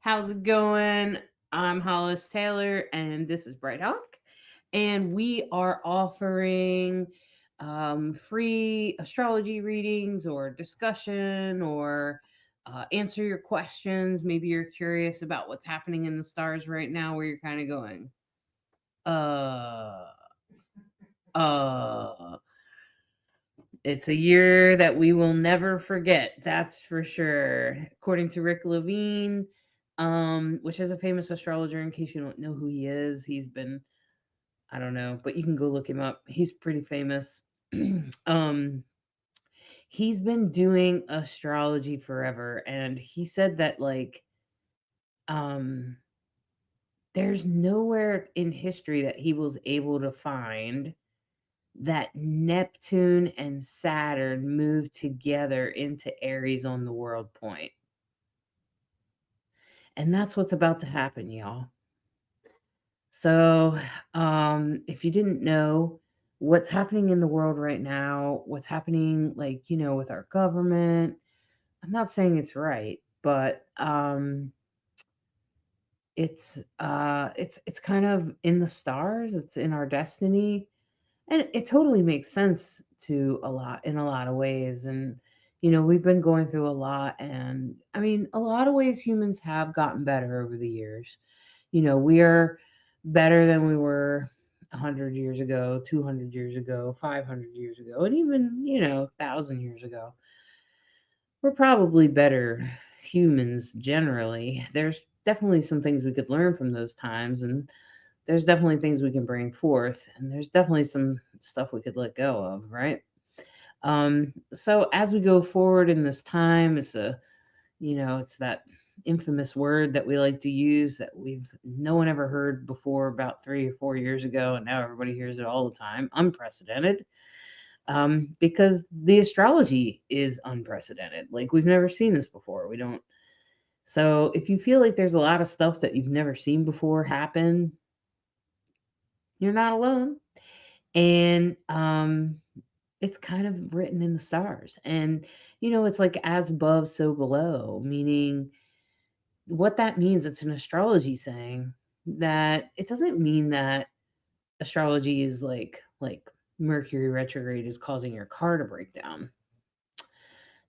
How's it going? I'm Hollis Taylor, and this is Bright Hawk. And we are offering free astrology readings or discussion or answer your questions. Maybe you're curious about what's happening in the stars right now, where you're kind of going, uh, uh. It's a year that we will never forget, that's for sure. According to Rick Levine, which is a famous astrologer, in case you don't know who he is, he's been, I don't know, but you can go look him up. He's pretty famous. um, he's been doing astrology forever, and he said that um, there's nowhere in history that he was able to find that Neptune and Saturn moved together into Aries on the world point. And that's what's about to happen, y'all. So, if you didn't know what's happening in the world right now, what's happening, with our government, I'm not saying it's right, but it's kind of in the stars, it's in our destiny. And it totally makes sense to a lot of ways. And, we've been going through a lot. And I mean, a lot of ways humans have gotten better over the years. We are better than we were 100 years ago, 200 years ago, 500 years ago, and even, 1,000 years ago. We're probably better humans generally. There's definitely some things we could learn from those times. And there's definitely things we can bring forth, and there's definitely some stuff we could let go of, right? So as we go forward in this time, it's that infamous word that we like to use that no one ever heard before about 3 or 4 years ago, and now everybody hears it all the time: unprecedented. Because the astrology is unprecedented. Like, we've never seen this before. We don't. So if you feel like there's a lot of stuff that you've never seen before happen, you're not alone. And it's kind of written in the stars. And it's like as above so below, meaning what that means, it's an astrology saying that it doesn't mean that astrology is like Mercury retrograde is causing your car to break down.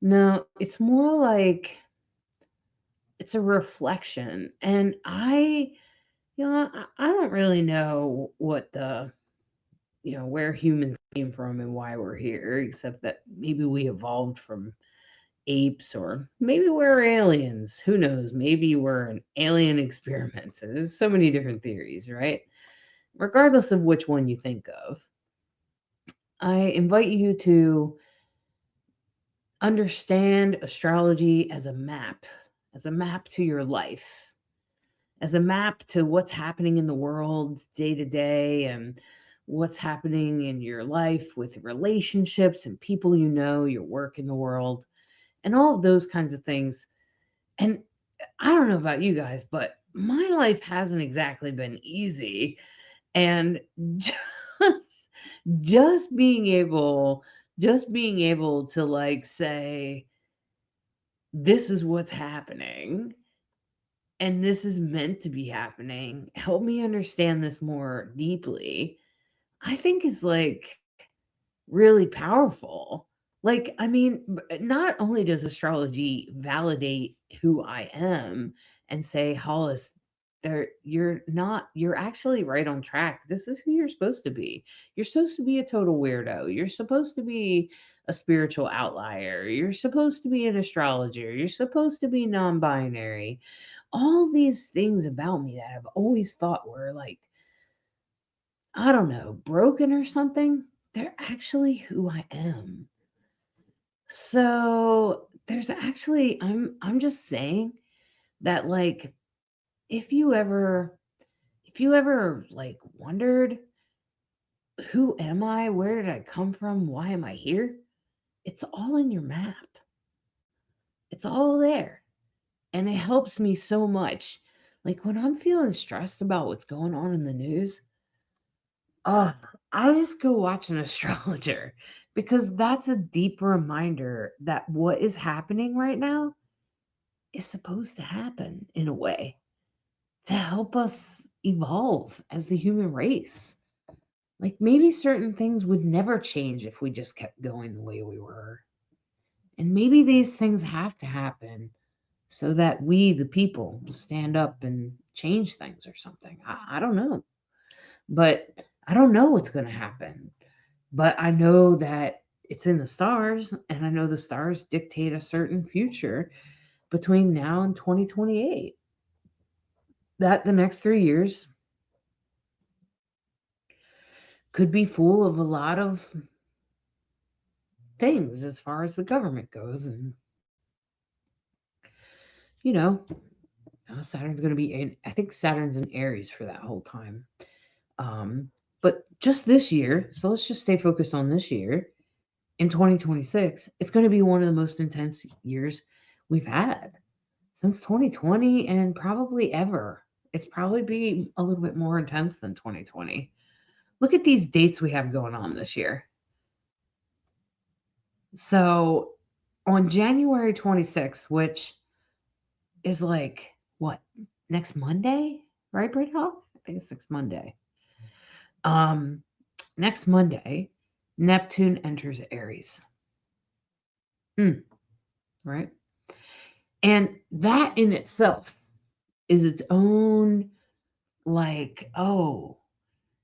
No, it's more like it's a reflection. And I don't really know what the where humans came from and why we're here, except that maybe we evolved from apes, or maybe we're aliens. Who knows? Maybe we're an alien experiment. So there's so many different theories, right? Regardless of which one you think of, I invite you to understand astrology as a map to your life, as a map to what's happening in the world day to day, and what's happening in your life with relationships and people, your work in the world, and all of those kinds of things. And I don't know about you guys, but my life hasn't exactly been easy. And just just being able to say, this is what's happening, and this is meant to be happening. Help me understand this more deeply. I think is really powerful. I mean, not only does astrology validate who I am and say, Hollis, you're actually right on track. This is who you're supposed to be. You're supposed to be a total weirdo. You're supposed to be a spiritual outlier. You're supposed to be an astrologer. You're supposed to be non binary. All these things about me that I've always thought were I don't know, broken or something, they're actually who I am. So there's actually I'm just saying that if you ever wondered, who am I? Where did I come from? Why am I here? It's all in your map. It's all there. And it helps me so much. Like when I'm feeling stressed about what's going on in the news, uh, I just go watch an astrologer, because that's a deep reminder that what is happening right now is supposed to happen in a way to help us evolve as the human race. Like maybe certain things would never change if we just kept going the way we were. And maybe these things have to happen so that we, the people, will stand up and change things or something. I don't know. But I don't know what's going to happen. But I know that it's in the stars, and I know the stars dictate a certain future between now and 2028. That the next 3 years could be full of a lot of things as far as the government goes. And, you know, Saturn's going to be in, I think Saturn's in Aries for that whole time. Um, but just this year, so let's just stay focused on this year. In 2026, it's going to be one of the most intense years we've had since 2020 and probably ever. It's probably be a little bit more intense than 2020. Look at these dates we have going on this year. So on January 26th, which is like what, next Monday, right, Bridhall? I think it's next Monday. Um, Next Monday, Neptune enters Aries. Right? And that in itself is its own, like, oh,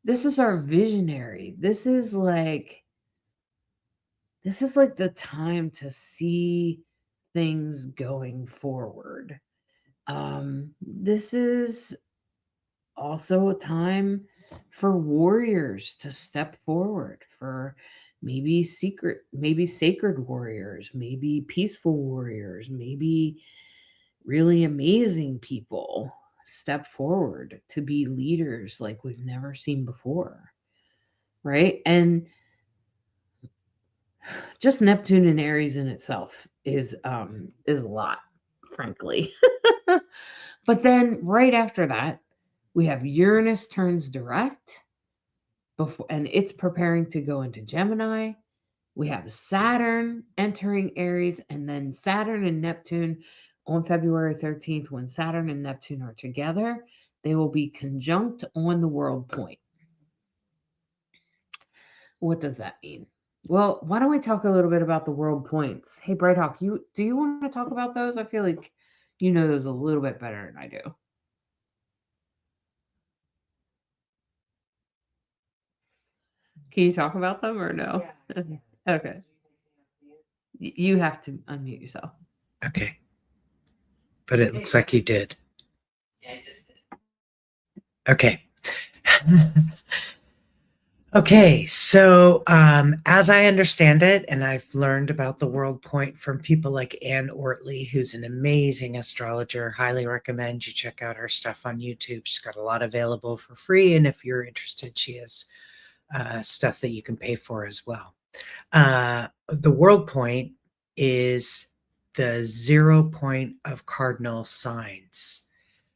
this is our visionary. This is like the time to see things going forward. This is also a time for warriors to step forward, for maybe sacred warriors, maybe peaceful warriors, maybe really amazing people step forward to be leaders like we've never seen before, right? And just Neptune and Aries in itself is a lot, frankly. But then right after that, we have Uranus turns direct before, and it's preparing to go into Gemini. We have Saturn entering Aries, and then Saturn and Neptune on February 13th. When Saturn and Neptune are together, they will be conjunct on the world point. What does that mean? Well, why don't we talk a little bit about the world points? Hey, Brighthawk, you want to talk about those? I feel like you know those a little bit better than I do. Can you talk about them or no? Yeah. Okay. You have to unmute yourself. Okay. But it looks like you did. Yeah, I just did. Okay. Okay, so as I understand it, and I've learned about the world point from people like Anne Ortley, who's an amazing astrologer, highly recommend you check out her stuff on YouTube. She's got a lot available for free, and if you're interested, she has stuff that you can pay for as well. The world point is the 0 point of cardinal signs.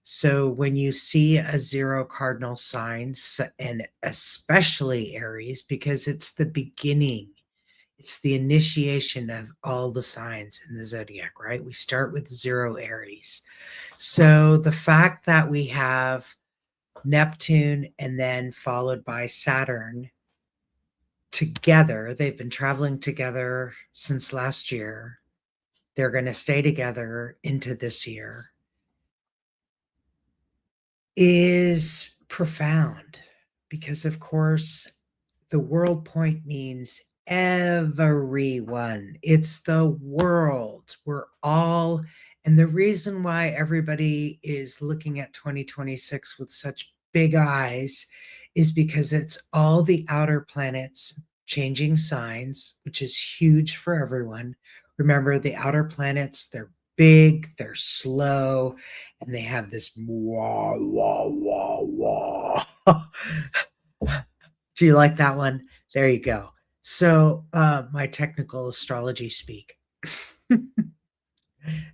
So when you see a 0 cardinal signs, and especially Aries, because it's the beginning, it's the initiation of all the signs in the zodiac, right? We start with 0 Aries. So the fact that we have Neptune and then followed by Saturn together, they've been traveling together since last year. They're going to stay together into this year, is profound because, of course, the world point means everyone. It's the world. We're all, and the reason why everybody is looking at 2026 with such big eyes is because it's all the outer planets changing signs, which is huge for everyone. Remember, the outer planets, they're big, they're slow, and they have this wah, wah, wah, wah. Do you like that one? There you go. So my technical astrology speak.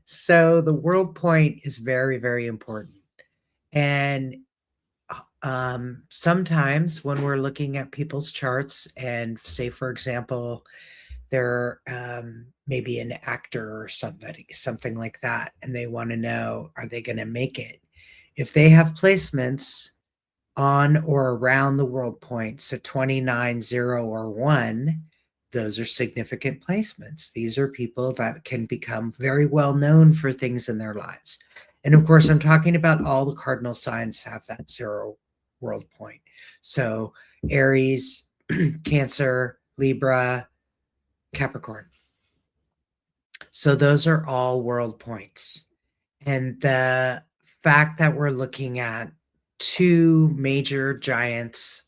So the world point is very, very important. And sometimes when we're looking at people's charts and say, for example, they're maybe an actor or something like that, and they want to know, are they going to make it? If they have placements on or around the world point, so 29, 0, or 1, those are significant placements. These are people that can become very well known for things in their lives. And of course, I'm talking about all the cardinal signs have that 0 world point. So Aries, Cancer, Libra, Capricorn. So those are all world points. And the fact that we're looking at two major giants,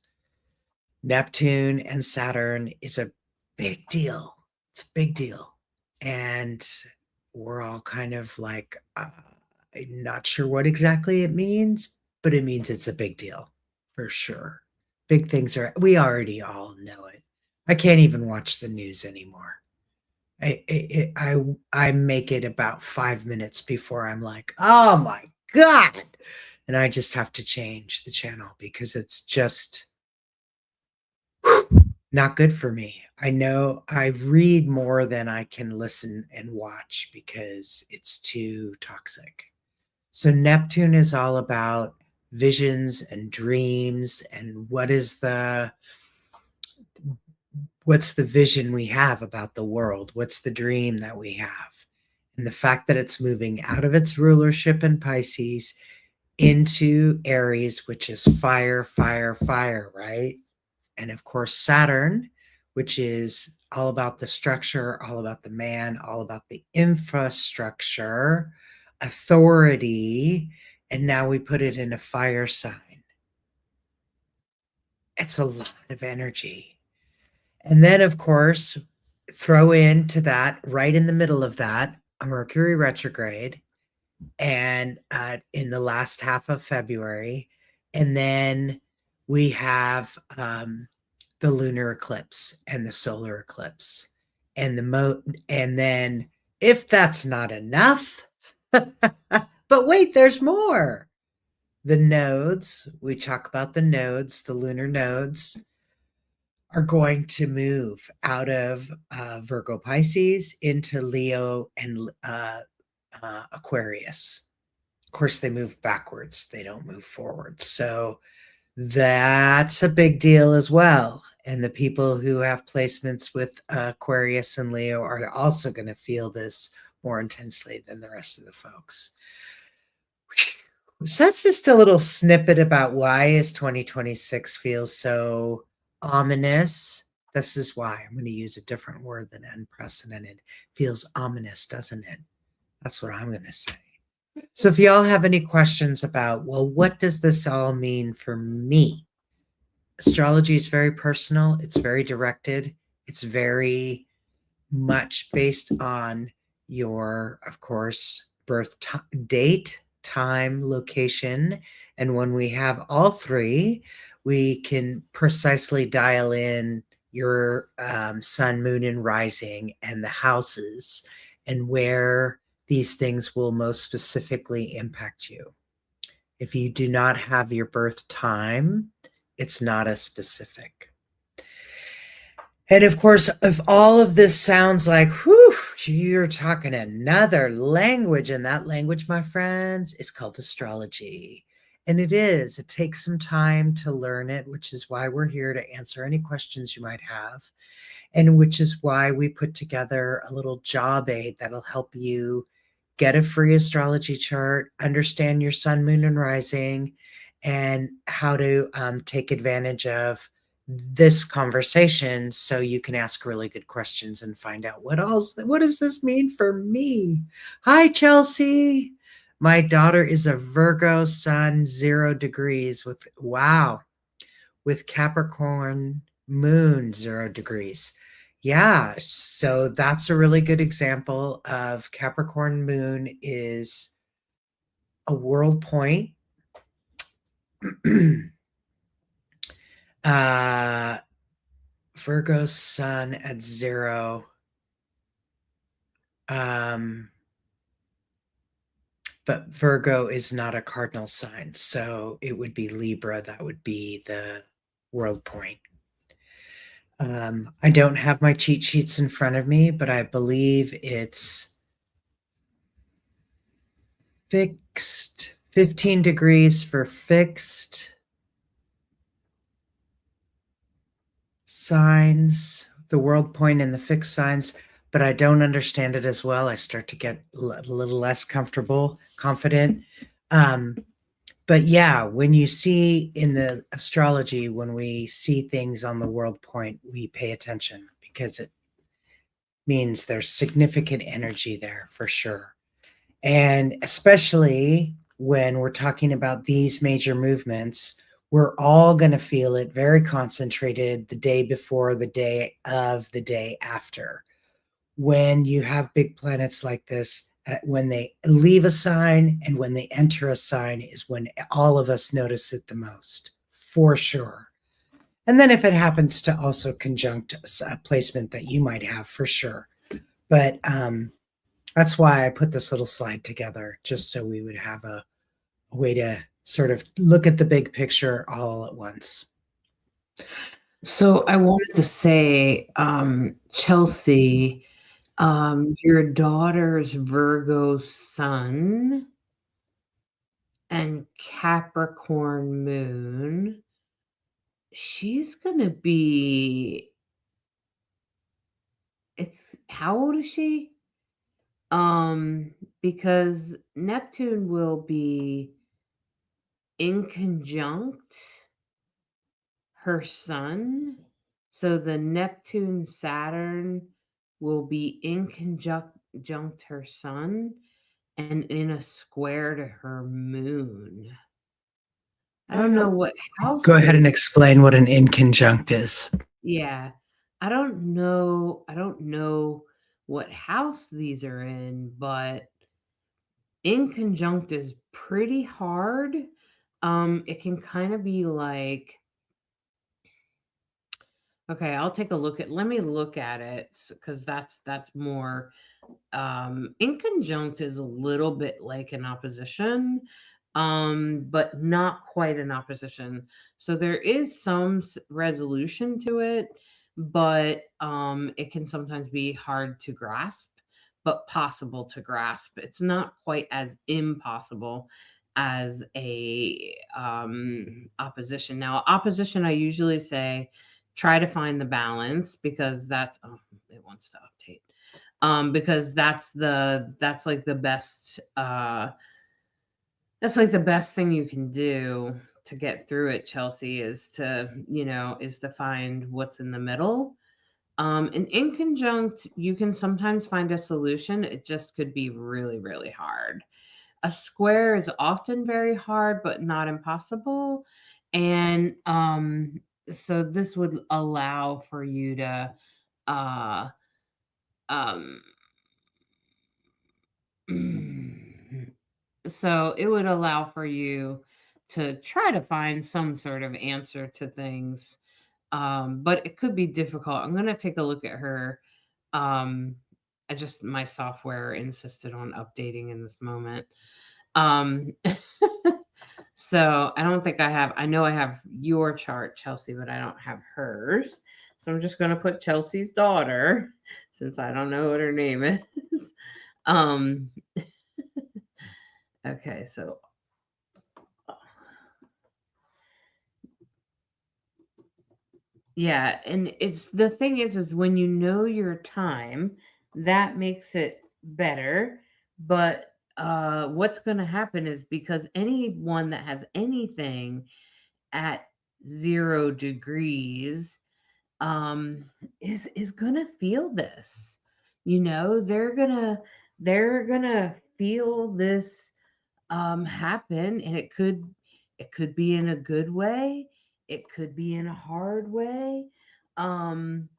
Neptune and Saturn, is a big deal. It's a big deal. And we're all kind of like, I'm not sure what exactly it means, but it means it's a big deal for sure. Big things are, we already all know it. I can't even watch the news anymore. I make it about 5 minutes before I'm like, oh my God. And I just have to change the channel because it's just not good for me. I know I read more than I can listen and watch because it's too toxic. So Neptune is all about visions and dreams and what's the vision we have about the world? What's the dream that we have? And the fact that it's moving out of its rulership in Pisces into Aries, which is fire, fire, fire, right? And of course, Saturn, which is all about the structure, all about the man, all about the infrastructure, authority. And now we put it in a fire sign. It's a lot of energy. And then, of course, throw into that, right in the middle of that, a Mercury retrograde, and in the last half of February. And then we have the lunar eclipse and the solar eclipse. And then, if that's not enough, but wait, there's more. The nodes, we talk about the nodes, the lunar nodes are going to move out of Virgo Pisces into Leo and Aquarius. Of course, they move backwards, they don't move forwards. So that's a big deal as well. And the people who have placements with Aquarius and Leo are also going to feel this more intensely than the rest of the folks. So that's just a little snippet about why is 2026 feels so ominous. This is why I'm going to use a different word than unprecedented. Feels ominous, doesn't it? That's what I'm going to say. So if y'all have any questions about, well, what does this all mean for me? Astrology is very personal. It's very directed. It's very much based on your, of course, date, time, location. And when we have all three, we can precisely dial in your sun, moon, and rising and the houses and where these things will most specifically impact you. If you do not have your birth time, it's not as specific. And of course, if all of this sounds like, whew, you're talking another language, and that language, my friends, is called astrology. And it is. It takes some time to learn it, which is why we're here to answer any questions you might have, and which is why we put together a little job aid that'll help you get a free astrology chart, understand your sun, moon, and rising, and how to take advantage of this conversation so you can ask really good questions and find out what does this mean for me. Hi, Chelsea. My daughter is a Virgo sun, 0 degrees with Capricorn moon, 0 degrees. Yeah, so that's a really good example of Capricorn moon is a world point. Virgo sun at 0. But Virgo is not a cardinal sign, so it would be Libra. That would be the world point. I don't have my cheat sheets in front of me, but I believe it's fixed 15 degrees for fixed signs, the world point and the fixed signs, but I don't understand it as well. I start to get a little less comfortable, confident. Um, but yeah, when you see in the astrology, when we see things on the world point, we pay attention because it means there's significant energy there for sure. And especially when we're talking about these major movements, we're all going to feel it very concentrated the day before, the day of, the day after. When you have big planets like this, when they leave a sign and when they enter a sign is when all of us notice it the most, for sure. And then if it happens to also conjunct a placement that you might have, for sure. But that's why I put this little slide together, just so we would have a way to sort of look at the big picture all at once. So I wanted to say, Chelsea, your daughter's Virgo sun and Capricorn moon, she's gonna be it's how old is she? Because Neptune will be in conjunct her sun. So the Neptune Saturn will be in conjunct her sun and in a square to her moon. I don't know what house Go ahead those. and explain what an inconjunct is. Yeah. I don't know what house these are in, but inconjunct is pretty hard. It can kind of be like, okay, I'll take a look at let me look at it because that's more inconjunct is a little bit like an opposition, but not quite an opposition. So there is some resolution to it, but it can sometimes be hard to grasp, but possible to grasp. It's not quite as impossible as a opposition. Now, opposition, I usually say try to find the balance because that's oh, it wants to update because that's like the best that's like the best thing you can do to get through it, Chelsea, is to is to find what's in the middle. And in conjunct you can sometimes find a solution, it just could be really really hard. A square is often very hard but not impossible, and so this would allow for you to uh um so it would allow for you to try to find some sort of answer to things, but it could be difficult. I'm going to take a look at her. um, I just my software insisted on updating in this moment. um, so I don't think I know I have your chart, Chelsea, but I don't have hers. So I'm just going to put Chelsea's daughter since I don't know what her name is. um, okay, so yeah, and it's the thing is when you know your time, that makes it better. But what's going to happen is because anyone that has anything at 0 degrees um is going to feel this. They're going to feel this happen, and it could be in a good way, it could be in a hard way. um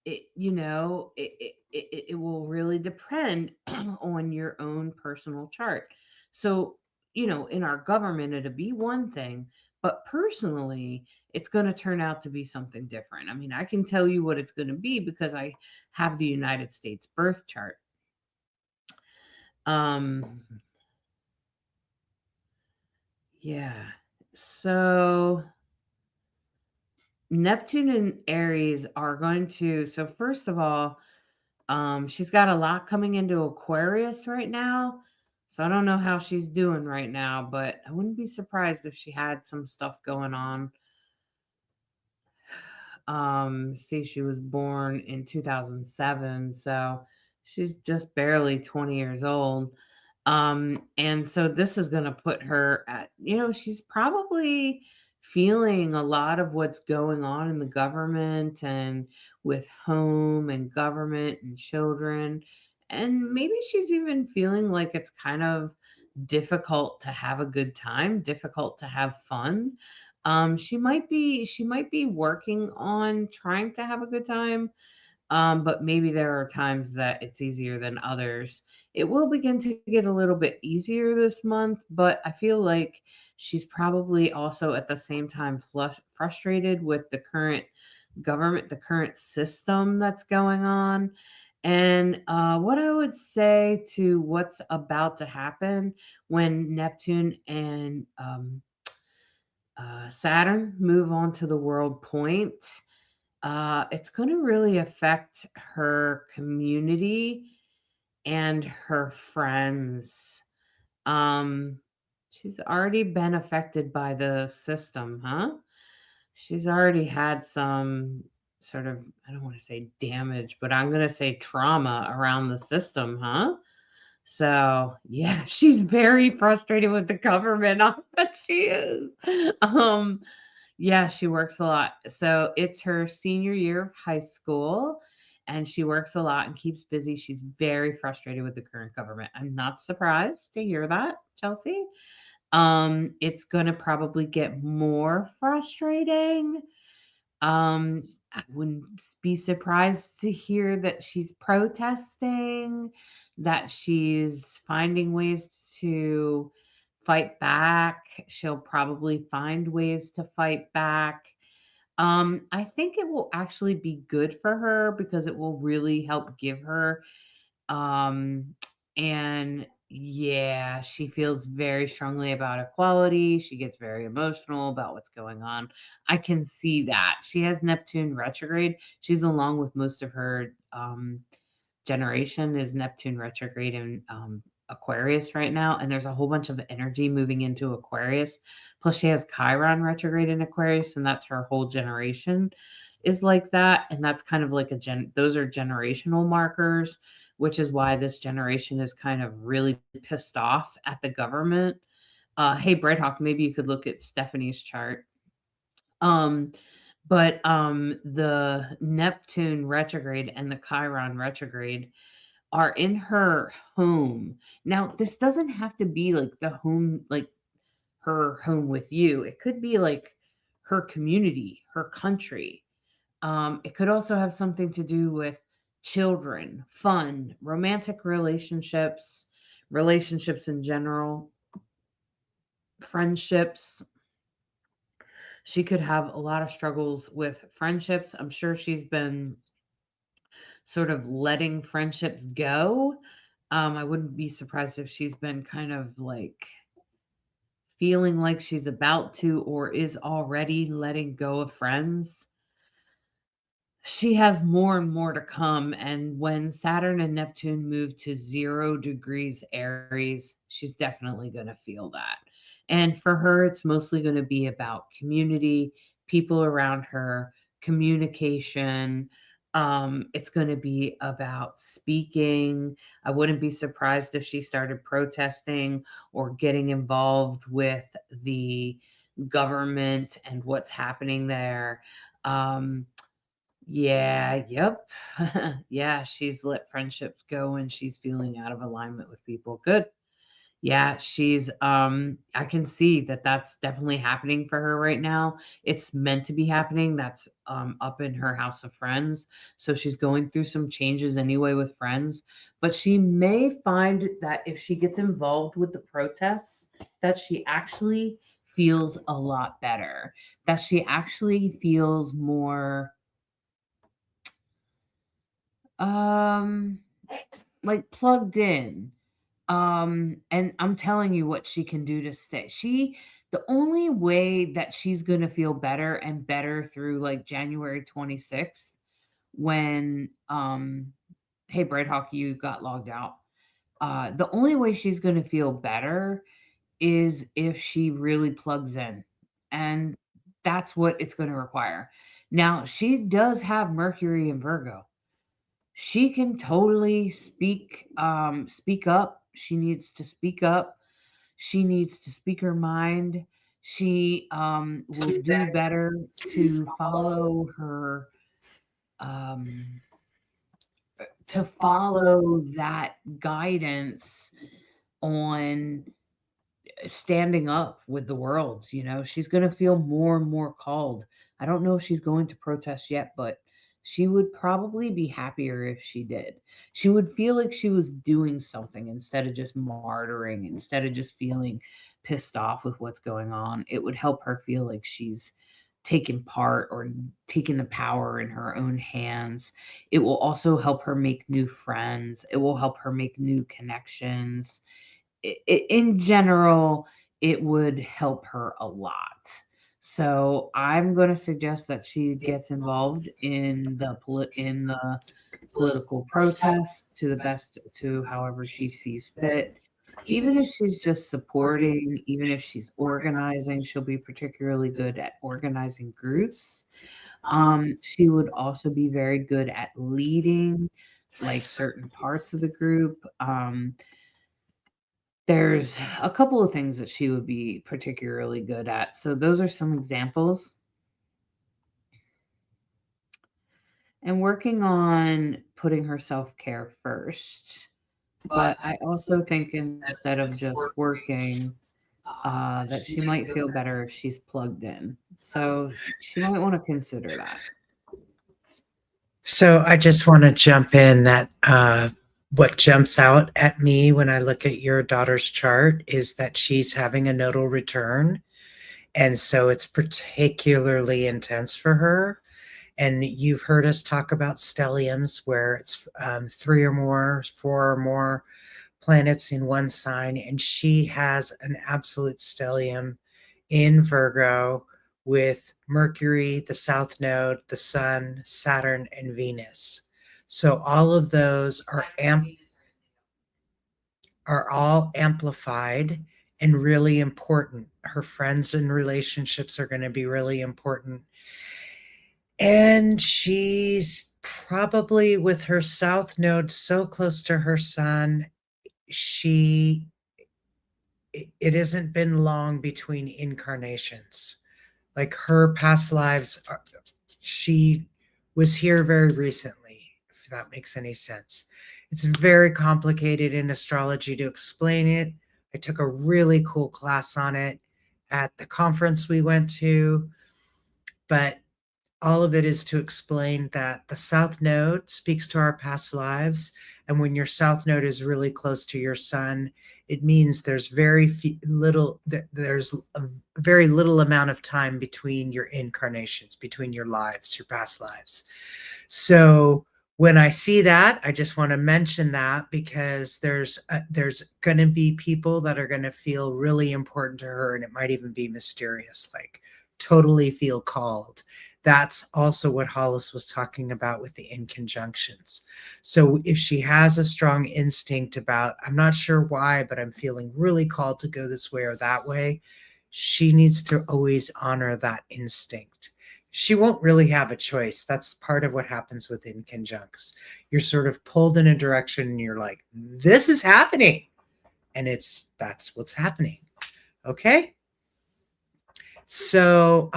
it will really depend on your own personal chart. So in our government it'll be one thing, but personally it's going to turn out to be something different. I mean, I can tell you what it's going to be because I have the United States birth chart. um yeah, so Neptune and Aries are going to, so first of all, she's got a lot coming into Aquarius right now. So I don't know how she's doing right now, but I wouldn't be surprised if she had some stuff going on. See, she was born in 2007, so she's just barely 20 years old. And so this is going to put her at, she's probably feeling a lot of what's going on in the government and with home and government and children. And maybe she's even feeling like it's kind of difficult to have a good time, difficult to have fun. She might be working on trying to have a good time, but maybe there are times that it's easier than others. It will begin to get a little bit easier this month, but I feel like she's probably also at the same time frustrated with the current government, the current system that's going on. And what I would say to what's about to happen when Neptune and Saturn move on to the world point, it's going to really affect her community and her friends. Um, she's already been affected by the system, huh? She's already had some sort of, I don't want to say damage, but I'm going to say trauma around the system, huh? So, yeah, she's very frustrated with the government. I bet she is. Um, yeah, she works a lot. So it's her senior year of high school, and she works a lot and keeps busy. She's very frustrated with the current government. I'm not surprised to hear that, Chelsea. It's gonna probably get more frustrating. I wouldn't be surprised to hear that she's protesting, that she's finding ways to fight back. She'll probably find ways to fight back. I think it will actually be good for her because it will really help give her um, and yeah, she feels very strongly about equality. She gets very emotional about what's going on. I can see that. She has Neptune retrograde. She's along with most of her generation is Neptune retrograde in Aquarius right now, and there's a whole bunch of energy moving into Aquarius. Plus, she has Chiron retrograde in Aquarius, and that's her whole generation is like that. And that's kind of like those are generational markers, which is why this generation is kind of really pissed off at the government. Hey, Brighthawk, maybe you could look at Stephanie's chart. Um, but the Neptune retrograde and the Chiron retrograde are in her home. Now, this doesn't have to be like the home, like her home with you. It could be like her community, her country. It could also have something to do with children, fun, romantic relationships, relationships in general, friendships. She could have a lot of struggles with friendships. I'm sure she's been sort of letting friendships go. I wouldn't be surprised if she's been kind of like feeling like she's about to or is already letting go of friends. She has more and more to come, and when Saturn and Neptune move to 0 degrees Aries, she's definitely gonna feel that. And for her, it's mostly gonna be about community, people around her, communication. It's gonna be about speaking. I wouldn't be surprised if she started protesting or getting involved with the government and what's happening there. Um, yeah, yep. Yeah, she's let friendships go and she's feeling out of alignment with people. Good. Yeah, I can see that that's definitely happening for her right now. It's meant to be happening. That's up in her house of friends. So she's going through some changes anyway with friends, but she may find that if she gets involved with the protests that she actually feels a lot better. That she actually feels more um like plugged in. And I'm telling you what she can do to stay. She The only way that she's gonna feel better and better through, like, January 26th when, hey, Breadhawk, you got logged out. The only way she's gonna feel better is if she really plugs in, and that's what it's gonna require. Now, she does have Mercury in Virgo. She can totally speak up. She needs to speak up. She needs to speak her mind. She, will do better to follow her, um to follow that guidance on standing up with the world, you know? She's gonna feel more and more called. I don't know if she's going to protest yet, but she would probably be happier if she did. She would feel like she was doing something instead of just martyring, instead of just feeling pissed off with what's going on. It would help her feel like she's taking part or taking the power in her own hands. It will also help her make new friends. It will help her make new connections. In general, it would help her a lot. So I'm going to suggest that she gets involved in the political protests to the best to however she sees fit. Even if she's just supporting, even if she's organizing, she'll be particularly good at organizing groups. She would also be very good at leading like certain parts of the group. There's a couple of things that she would be particularly good at. So those are some examples. And working on putting her self-care first. But I also think instead of just working, that she might feel better if she's plugged in. So she might want to consider that. So I just want to jump in that what jumps out at me when I look at your daughter's chart is that she's having a nodal return. And so it's particularly intense for her. And you've heard us talk about stelliums where it's three or more, four or more planets in one sign. And she has an absolute stellium in Virgo with Mercury, the South Node, the Sun, Saturn, and Venus. So all of those are all amplified and really important. Her friends and relationships are going to be really important. And she's probably with her South Node so close to her Sun, she it hasn't been long between incarnations. Like her past lives she was here very recently, if that makes any sense. It's very complicated in astrology to explain it. I took a really cool class on it at the conference we went to, but all of it is to explain that the South Node speaks to our past lives. And when your South Node is really close to your Sun, it means there's there's a very little amount of time between your incarnations, between your lives, your past lives. So when I see that, I just want to mention that because there's going to be people that are going to feel really important to her, and it might even be mysterious, like totally feel called. That's also what Hollis was talking about with the inconjunctions. So if she has a strong instinct about, I'm not sure why, but I'm feeling really called to go this way or that way, she needs to always honor that instinct. She won't really have a choice. That's part of what happens with inconjuncts. You're sort of pulled in a direction and you're like, this is happening. And that's what's happening. Okay. So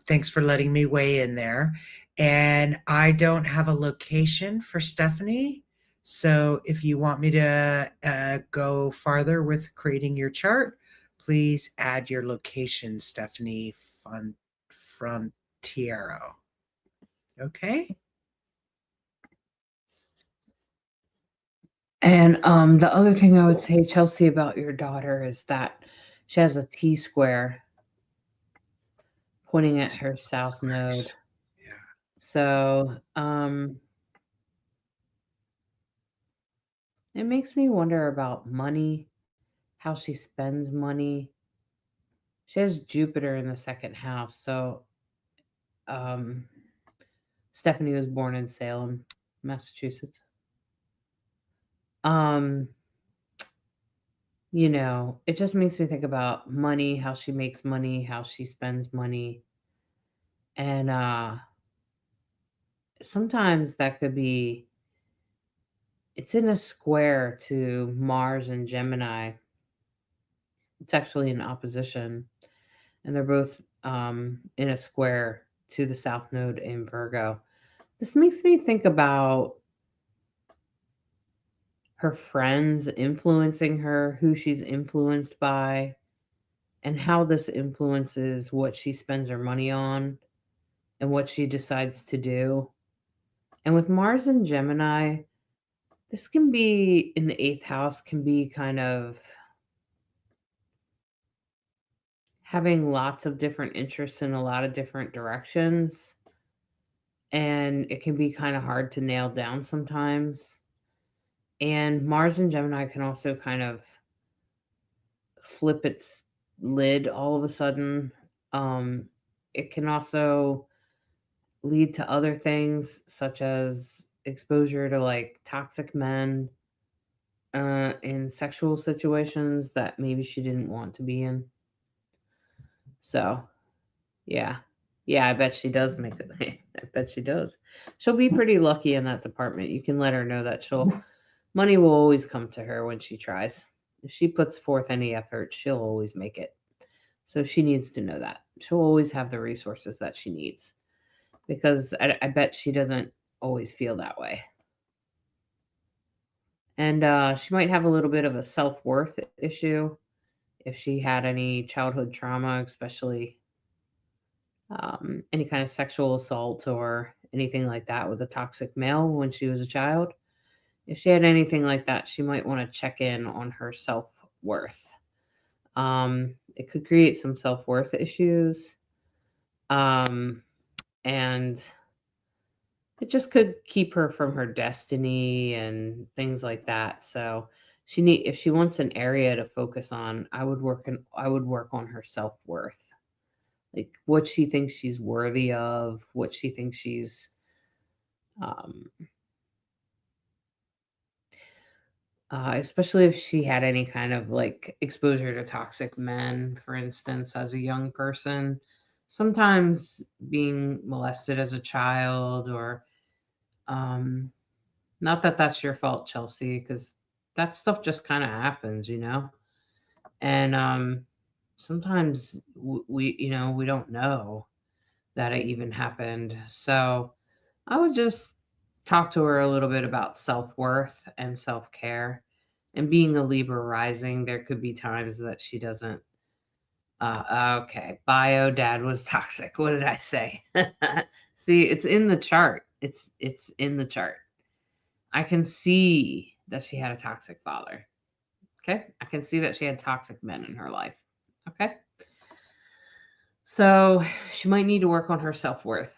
thanks for letting me weigh in there. And I don't have a location for Stephanie. So if you want me to go farther with creating your chart, please add your location, Stephanie Frontiero. Okay. And the other thing I would say, Chelsea, about your daughter is that she has a T square pointing at her south node. Squares. Yeah. So it makes me wonder about money, how she spends money. She has Jupiter in the second house. So um, Stephanie was born in Salem, Massachusetts. Um, it just makes me think about money, how she makes money, how she spends money. And sometimes that could be, it's in a square to Mars and Gemini. It's actually in opposition, and they're both in a square to the South Node in Virgo. This makes me think about her friends influencing her, who she's influenced by, and how this influences what she spends her money on and what she decides to do. And with Mars and Gemini, this can be in the eighth house, can be kind of having lots of different interests in a lot of different directions. And it can be kind of hard to nail down sometimes. And Mars and Gemini can also kind of flip its lid all of a sudden. Um, it can also lead to other things such as exposure to like toxic men in sexual situations that maybe she didn't want to be in. So, yeah. Yeah, I bet she does make it. I bet she does. She'll be pretty lucky in that department. You can let her know that money will always come to her when she tries. If she puts forth any effort, she'll always make it. So she needs to know that. She'll always have the resources that she needs because I bet she doesn't always feel that way. And she might have a little bit of a self worth issue if she had any childhood trauma, especially any kind of sexual assault or anything like that with a toxic male when she was a child. If she had anything like that, she might want to check in on her self worth. It could create some self worth issues. Um, and it just could keep her from her destiny and things like that. So if she wants an area to focus on, I would work on her self-worth. Like what she thinks she's worthy of, what she thinks she's um especially if she had any kind of like exposure to toxic men, for instance, as a young person. Sometimes being molested as a child or um not that that's your fault, Chelsea, because that stuff just kind of happens. And sometimes we don't know that it even happened. So I would just talk to her a little bit about self worth and self care. And being a Libra rising, there could be times that she doesn't. Okay, bio dad was toxic. What did I say? See, it's in the chart. It's in the chart. I can see that she had a toxic father. Okay. I can see that she had toxic men in her life. Okay. So she might need to work on her self worth.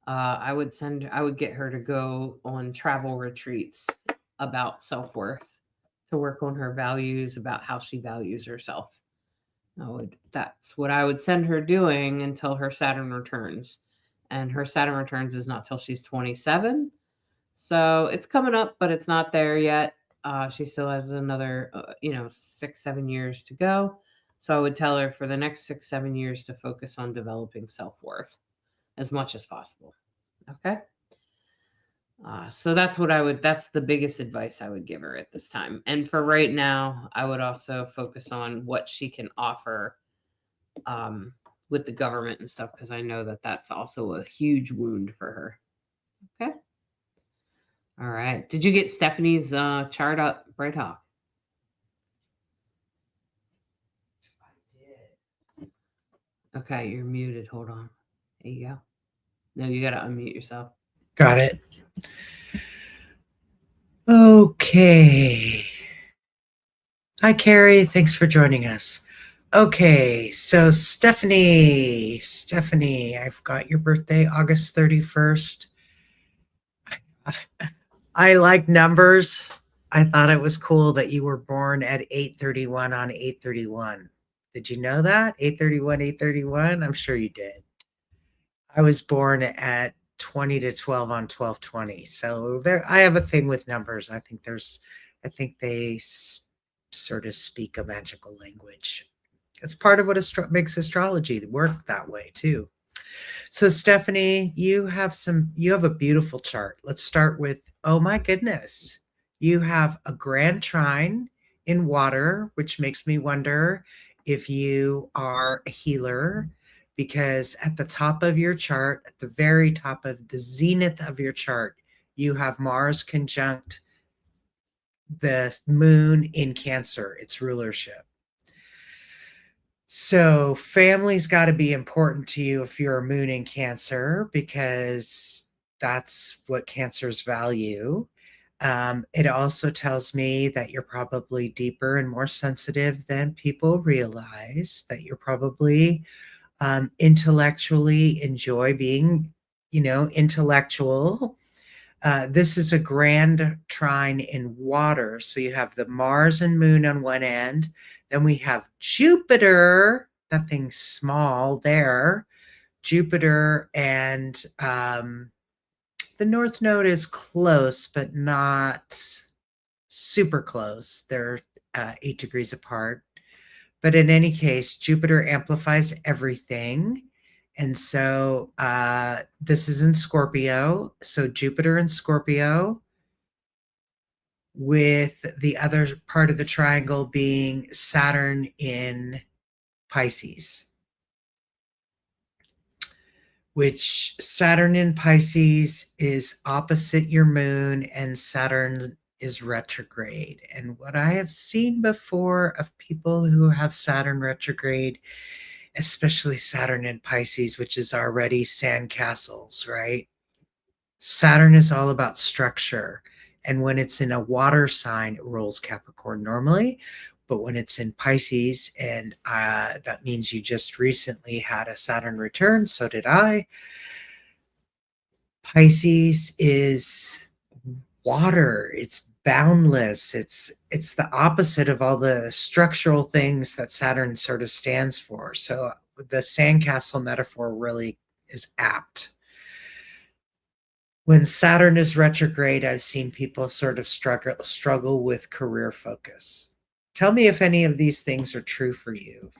I would get her to go on travel retreats about self worth to work on her values, about how she values herself. That's what I would send her doing until her Saturn returns. And her Saturn returns is not till she's 27. So it's coming up, but it's not there yet. She still has another, 6, 7 years to go. So I would tell her for the next 6, 7 years to focus on developing self worth as much as possible. Okay. So that's the biggest advice I would give her at this time. And for right now, I would also focus on what she can offer um, with the government and stuff, because I know that that's also a huge wound for her. Okay. All right. Did you get Stephanie's chart up, Bright Hawk? Okay, you're muted. Hold on. There you go. No, you got to unmute yourself. Got it. Okay. Hi, Carrie. Thanks for joining us. Okay, so Stephanie, I've got your birthday, August 31st. I like numbers. I thought it was cool that you were born at 8:31 on 8:31. Did you know that? 8:31, 8:31? I'm sure you did. I was born at 20 to 12 on 12:20. So there I have a thing with numbers. I think they sort of speak a magical language. It's part of what makes astrology work that way too. So Stephanie, you have a beautiful chart. Let's start with, oh my goodness. You have a grand trine in water, which makes me wonder if you are a healer, because at the top of your chart, at the very top of the zenith of your chart, you have Mars conjunct the moon in Cancer, its rulership. So family's got to be important to you if you're a moon in Cancer, because that's what Cancers value. It also tells me that you're probably deeper and more sensitive than people realize, that you're probably intellectually enjoy being, intellectual. This is a grand trine in water. So you have the Mars and moon on one end. Then we have Jupiter, nothing small there. Jupiter and the North Node is close, but not super close. They're 8 degrees apart. But in any case, Jupiter amplifies everything. And so this is in Scorpio. So Jupiter in Scorpio, with the other part of the triangle being Saturn in Pisces, which Saturn in Pisces is opposite your moon and Saturn is retrograde. And what I have seen before of people who have Saturn retrograde, especially Saturn in Pisces, which is already sandcastles, right? Saturn is all about structure. And when it's in a water sign, it rules Capricorn normally. But when it's in Pisces, and that means you just recently had a Saturn return, so did I. Pisces is water. It's boundless. It's the opposite of all the structural things that Saturn sort of stands for. So the sandcastle metaphor really is apt. When Saturn is retrograde, I've seen people sort of struggle with career focus. Tell me if any of these things are true for you.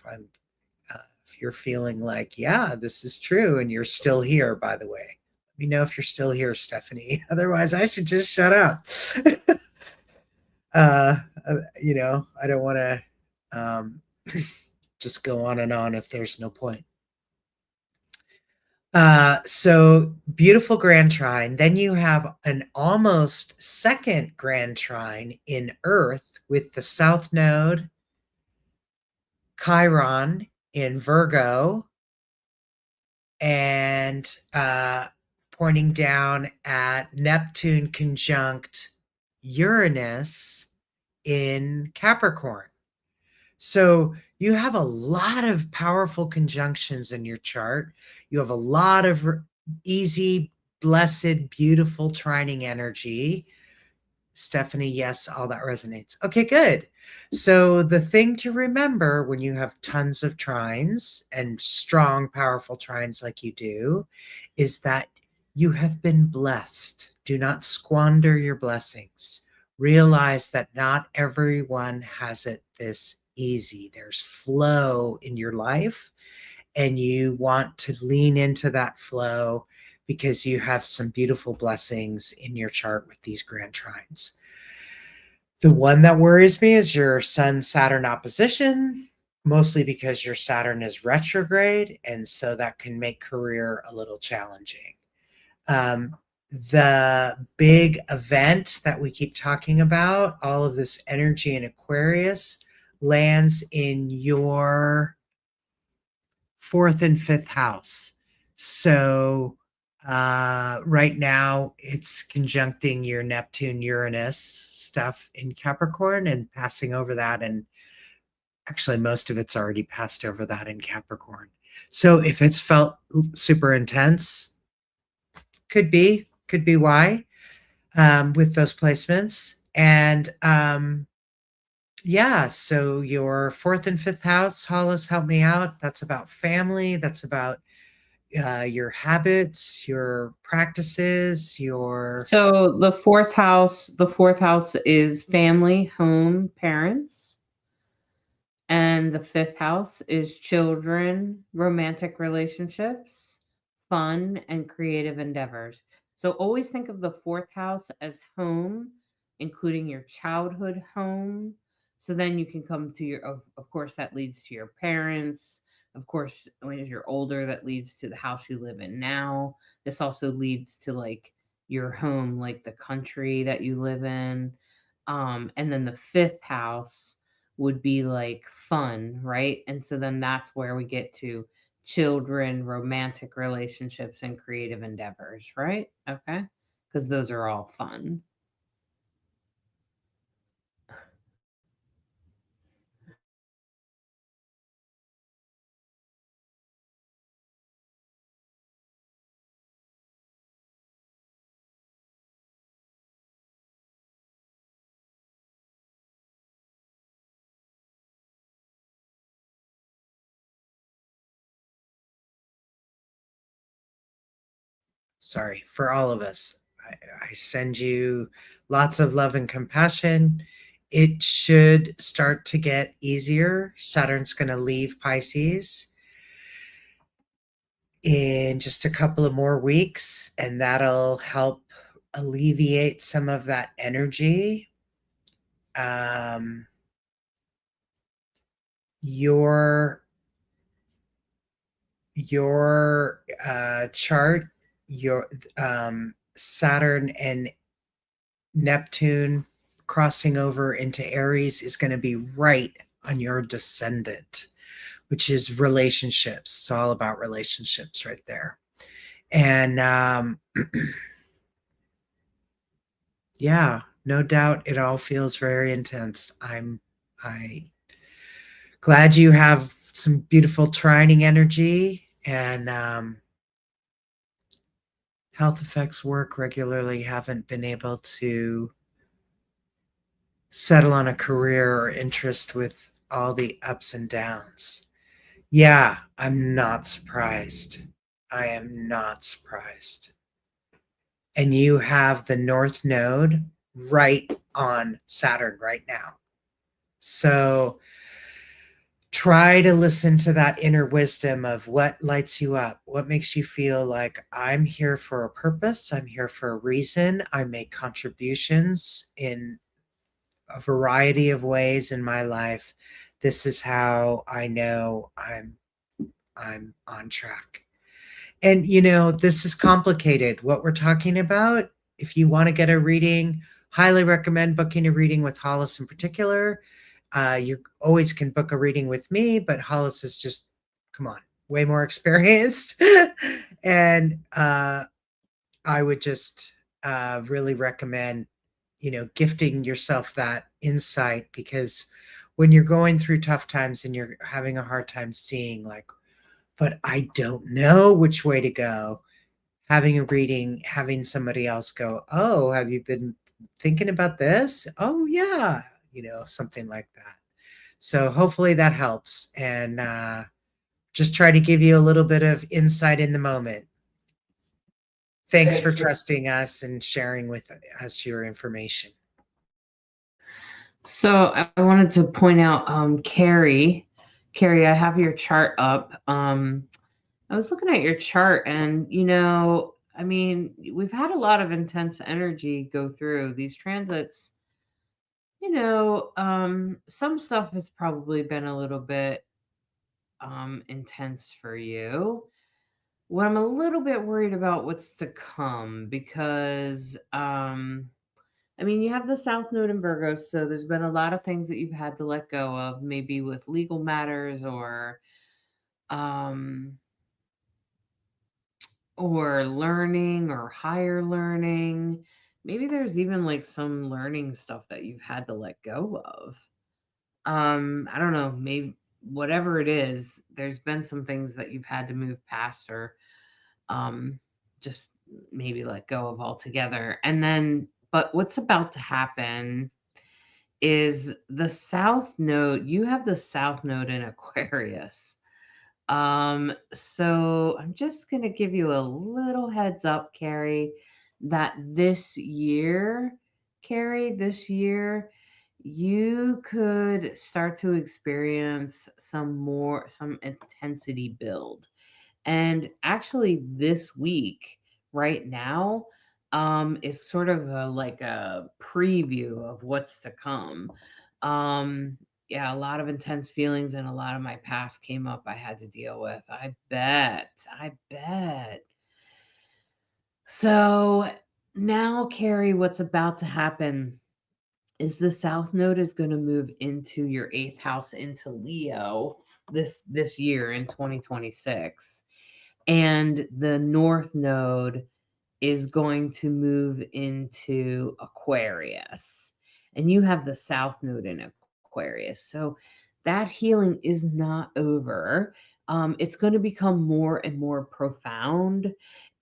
If you're feeling like, yeah, this is true, and you're still here, by the way. Let me know if you're still here, Stephanie. Otherwise, I should just shut up. uh, I don't want to just go on and on if there's no point. So beautiful grand trine. Then you have an almost second grand trine in Earth with the South Node, Chiron in Virgo, and pointing down at Neptune conjunct Uranus in Capricorn. So you have a lot of powerful conjunctions in your chart. You have a lot of easy, blessed, beautiful trining energy. Stephanie, yes, all that resonates. Okay, good. So the thing to remember when you have tons of trines and strong, powerful trines like you do is that you have been blessed. Do not squander your blessings. Realize that not everyone has it this easy. There's flow in your life, and you want to lean into that flow because you have some beautiful blessings in your chart with these grand trines. The one that worries me is your Sun Saturn opposition, mostly because your Saturn is retrograde, and so that can make career a little challenging. The big event that we keep talking about, all of this energy in Aquarius, lands in your 4th and 5th house. So right now it's conjuncting your Neptune Uranus stuff in Capricorn and passing over that, and actually most of it's already passed over that in Capricorn. So if it's felt super intense, could be why with those placements. And yeah, so your fourth and fifth house, Hollis, help me out. That's about family. That's about your habits, your practices, your So the fourth house is family, home, parents. And the fifth house is children, romantic relationships, fun, and creative endeavors. So always think of the fourth house as home, including your childhood home. So then you can come to of course, that leads to your parents. Of course, when you're older, that leads to the house you live in now. This also leads to like your home, like the country that you live in. And then the fifth house would be like fun, right? And so then that's where we get to children, romantic relationships, and creative endeavors, right? Okay. Because those are all fun. sorry, for all of us. I send you lots of love and compassion. It should start to get easier. Saturn's going to leave Pisces in just a couple of more weeks, and that'll help alleviate some of that energy. Um, your chart, your Saturn and Neptune crossing over into Aries is going to be right on your descendant, which is relationships. It's all about relationships right there. And yeah, no doubt it all feels very intense. I glad you have some beautiful trining energy, and health effects work regularly. Haven't been able to settle on a career or interest with all the ups and downs. Yeah, I'm not surprised. I am not surprised. And you have the North Node right on Saturn right now. So try to listen to that inner wisdom of what lights you up, what makes you feel like I'm here for a purpose, I'm here for a reason, I make contributions in a variety of ways in my life. This is how I know I'm on track. And this is complicated. What we're talking about, if you want to get a reading, highly recommend booking a reading with Hollis in particular. You always can book a reading with me, but Hollis is just, come on, way more experienced. And I would just really recommend, gifting yourself that insight, because when you're going through tough times and you're having a hard time seeing, like, but I don't know which way to go, having a reading, having somebody else go, oh, have you been thinking about this? Oh, yeah, something like that. So hopefully that helps. And just try to give you a little bit of insight in the moment. Thanks for trusting us and sharing with us your information. So I wanted to point out, Carrie, I have your chart up. I was looking at your chart, and I mean, we've had a lot of intense energy go through these transits. Some stuff has probably been a little bit intense for you. What I'm a little bit worried about what's to come, because I mean, you have the South Node in Virgo, so there's been a lot of things that you've had to let go of, maybe with legal matters, um or learning or higher learning. Maybe there's even like some learning stuff that you've had to let go of. I don't know, maybe whatever it is, there's been some things that you've had to move past, or um just maybe let go of altogether. And then But what's about to happen is the South Node, you have the South Node in Aquarius. So I'm just going to give you a little heads up, Carrie, that this year, you could start to experience some intensity build. And actually, this week, right now, is sort of like a preview of what's to come. Um, yeah, a lot of intense feelings and a lot of my past came up I had to deal with. I bet. I bet. So now, Carrie, what's about to happen is the South Node is going to move into your eighth house into Leo this year in 2026. And the North Node is going to move into Aquarius. And you have the South Node in Aquarius. So that healing is not over. It's going to become more and more profound.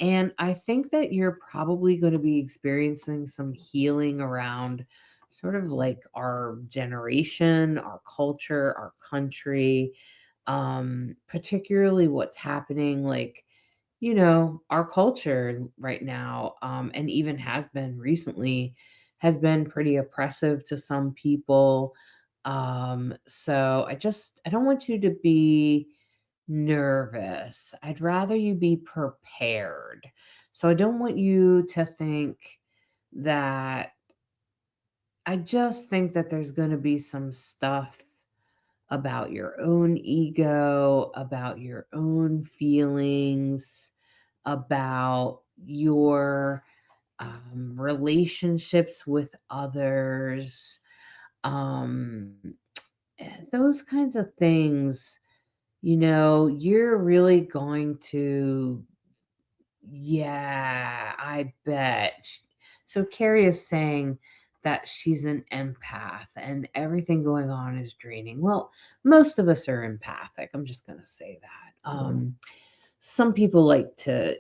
And I think that you're probably going to be experiencing some healing around sort of like our generation, our culture, our country, particularly what's happening like our culture right now, and even has been recently, has been pretty oppressive to some people. So I don't want you to be nervous. I'd rather you be prepared. So I don't want you to think that, I just think that there's going to be some stuff about your own ego, about your own feelings, about your relationships with others, um, those kinds of things. You're really going to, yeah, I bet. So Carrie is saying that she's an empath and everything going on is draining. Well, most of us are empathic. I'm just going to say that. Some people like to,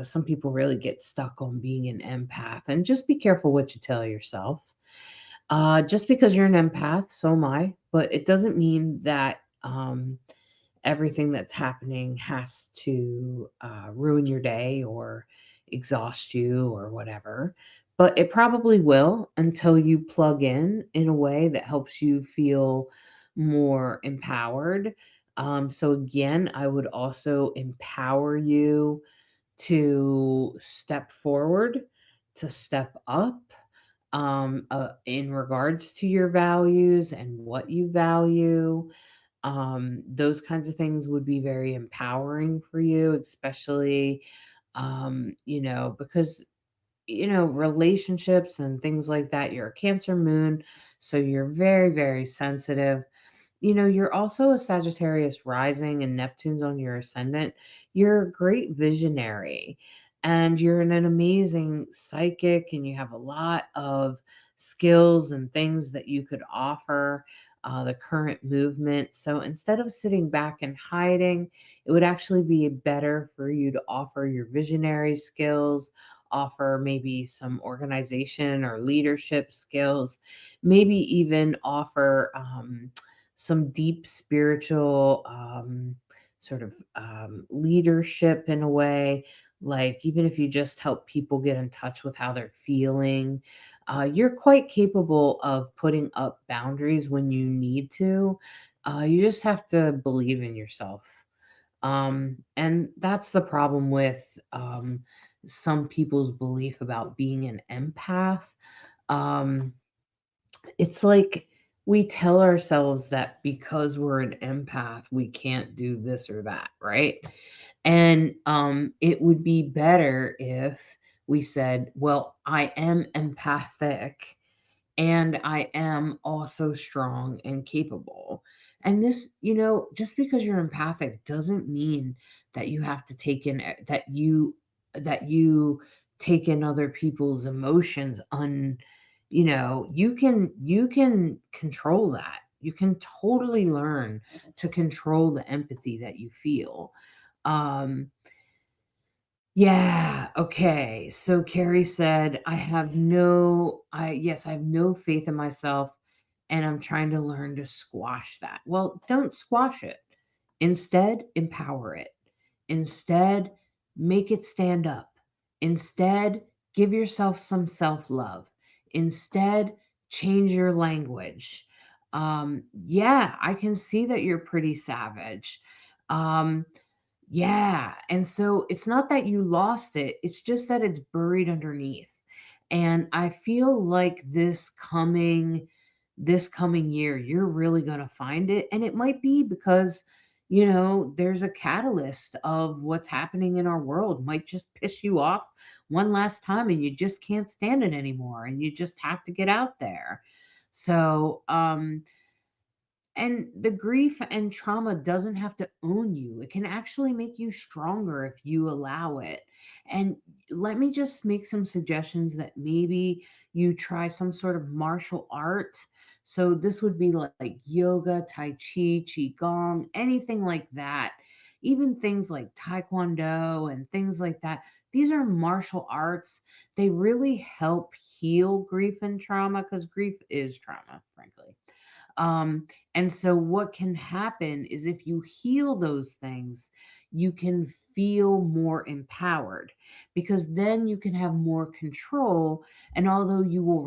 some people really get stuck on being an empath, and just be careful what you tell yourself. Just because you're an empath, so am I, but it doesn't mean that everything that's happening has to ruin your day or exhaust you or whatever. But it probably will until you plug in a way that helps you feel more empowered. So, again, I would also empower you to step forward, to step up, in regards to your values and what you value. Those kinds of things would be very empowering for you, especially, because, relationships and things like that, you're a Cancer moon, so you're very, very sensitive. You're also a Sagittarius rising and Neptune's on your ascendant. You're a great visionary and you're an amazing psychic, and you have a lot of skills and things that you could offer the current movement. So instead of sitting back and hiding, it would actually be better for you to offer your visionary skills, offer maybe some organization or leadership skills, maybe even offer. Some deep spiritual sort of leadership in a way. Like, even if you just help people get in touch with how they're feeling, you're quite capable of putting up boundaries when you need to. You just have to believe in yourself. And that's the problem with some people's belief about being an empath. Um, it's like we tell ourselves that because we're an empath, we can't do this or that, right? And it would be better if we said, well, I am empathic and I am also strong and capable. And this, just because you're empathic doesn't mean that you have to take in that you take in other people's emotions you can control that. You can totally learn to control the empathy that you feel. Um Yeah, okay. So Carrie said, I have no faith in myself and I'm trying to learn to squash that. Well, don't squash it. Instead, empower it. Instead, make it stand up. Instead, give yourself some self-love. Instead, change your language. Yeah, I can see that you're pretty savage. Um, yeah, and so it's not that you lost it, it's just that it's buried underneath. And I feel like this coming year, you're really going to find it, and it might be because there's a catalyst of what's happening in our world might just piss you off one last time and you just can't stand it anymore and you just have to get out there. So, the grief and trauma doesn't have to own you. It can actually make you stronger if you allow it. And let me just make some suggestions that maybe you try some sort of martial art. So this would be like yoga, tai chi, qigong, anything like that. Even things like taekwondo and things like that. These are martial arts. They really help heal grief and trauma because grief is trauma, frankly. Um, and so, what can happen is if you heal those things, you can feel more empowered because then you can have more control. And although you will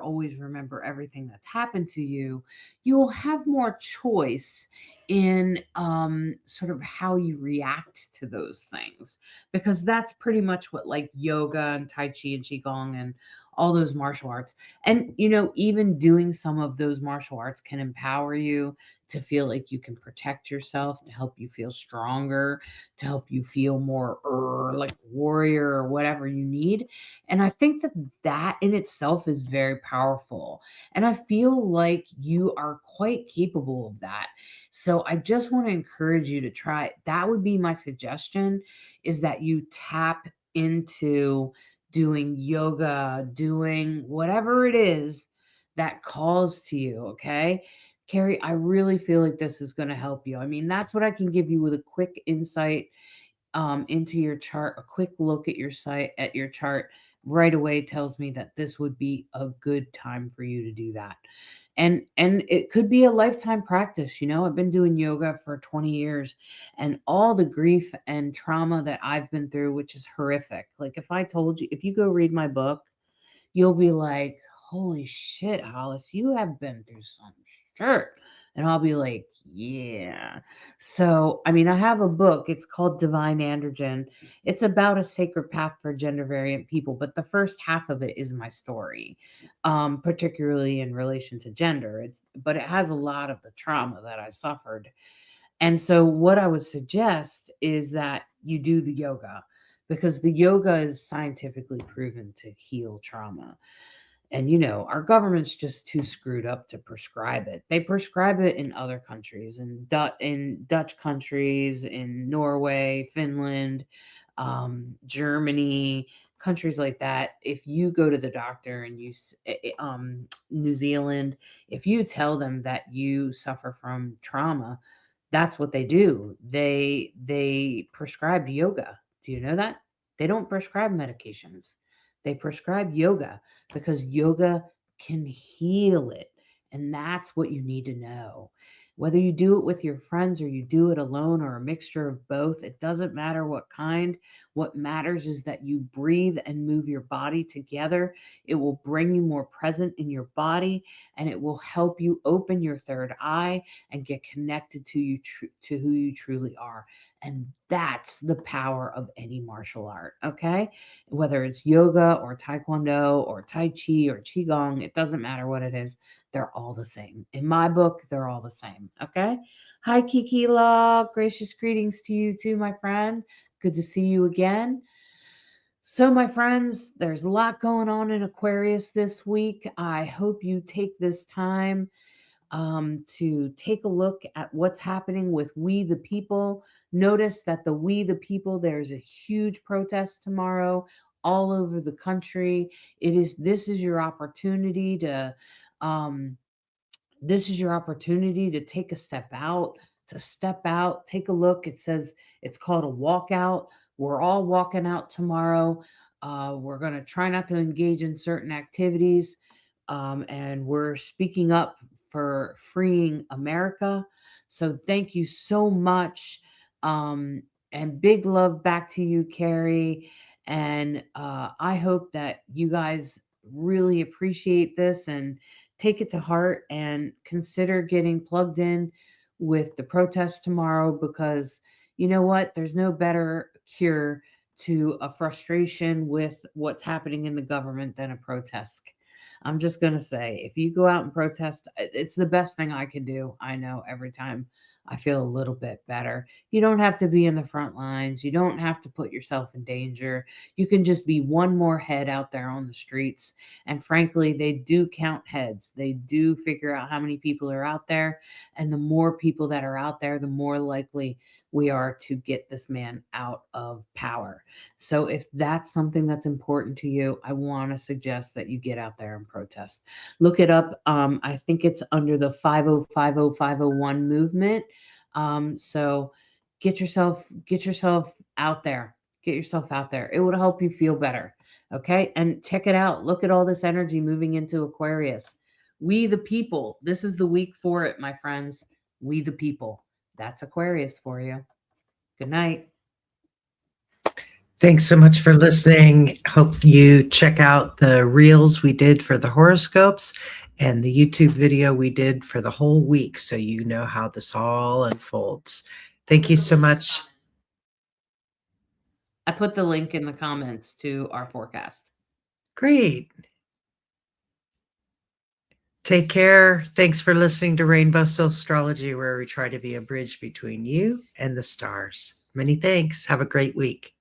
always remember everything that's happened to you, you will have more choice in sort of how you react to those things because that's pretty much what like yoga and tai chi and qigong and all those martial arts and, even doing some of those martial arts can empower you to feel like you can protect yourself, to help you feel stronger, to help you feel more like warrior or whatever you need. And I think that that in itself is very powerful. And I feel like you are quite capable of that. So I just want to encourage you to try it. That would be my suggestion is that you tap into doing yoga, doing whatever it is that calls to you, okay? Carrie, I really feel like this is going to help you. I mean, that's what I can give you with a quick insight into your chart. A quick look at your chart right away tells me that this would be a good time for you to do that. And it could be a lifetime practice. I've been doing yoga for 20 years and all the grief and trauma that I've been through, which is horrific. Like if you go read my book, you'll be like, "Holy shit, Hollis, you have been through some shit." And I'll be like, "Yeah." So, I mean, I have a book. It's called Divine Androgen. It's about a sacred path for gender variant people, but the first half of it is my story, particularly in relation to gender. But it has a lot of the trauma that I suffered. And so, what I would suggest is that you do the yoga because the yoga is scientifically proven to heal trauma. And our government's just too screwed up to prescribe it. They prescribe it in other countries, in Dutch countries, in Norway, Finland, Germany, countries like that. If you go to the doctor and New Zealand, if you tell them that you suffer from trauma, that's what they do. They prescribe yoga. Do you know that? They don't prescribe medications. They prescribe yoga because yoga can heal it. And that's what you need to know. Whether you do it with your friends or you do it alone or a mixture of both, it doesn't matter what kind. What matters is that you breathe and move your body together. It will bring you more present in your body and it will help you open your third eye and get connected to who you truly are. And that's the power of any martial art, okay? Whether it's yoga or taekwondo or tai chi or qigong, it doesn't matter what it is. They're all the same. In my book, they're all the same, okay? Hi, Kiki Law. Gracious greetings to you too, my friend. Good to see you again. So, my friends, there's a lot going on in Aquarius this week. I hope you take this time to take a look at what's happening with We the People. Notice that the We the People, there's a huge protest tomorrow all over the country. This is your opportunity to um, take a step out, take a look. It says it's called a walkout. We're all walking out tomorrow. We're going to try not to engage in certain activities. And we're speaking up for freeing America. So thank you so much. Um, and big love back to you, Carrie. And I hope that you guys really appreciate this and take it to heart and consider getting plugged in with the protest tomorrow, because you know what? There's no better cure to a frustration with what's happening in the government than a protest. I'm just going to say, if you go out and protest, it's the best thing I can do. I know every time I feel a little bit better. You don't have to be in the front lines. You don't have to put yourself in danger. You can just be one more head out there on the streets. And frankly, they do count heads. They do figure out how many people are out there. And the more people that are out there, the more likely we are to get this man out of power. So if that's something that's important to you, I want to suggest that you get out there and protest. Look it up. I think it's under the 5050501 movement. So get yourself out there. Get yourself out there. It would help you feel better. Okay? And check it out. Look at all this energy moving into Aquarius. We the people. This is the week for it, my friends. We the people. That's Aquarius for you. Good night. Thanks so much for listening. Hope you check out the reels we did for the horoscopes and the YouTube video we did for the whole week so you know how this all unfolds. Thank you so much. I put the link in the comments to our forecast. Great. Take care. Thanks for listening to Rainbow Soul Astrology, where we try to be a bridge between you and the stars. Many thanks. Have a great week.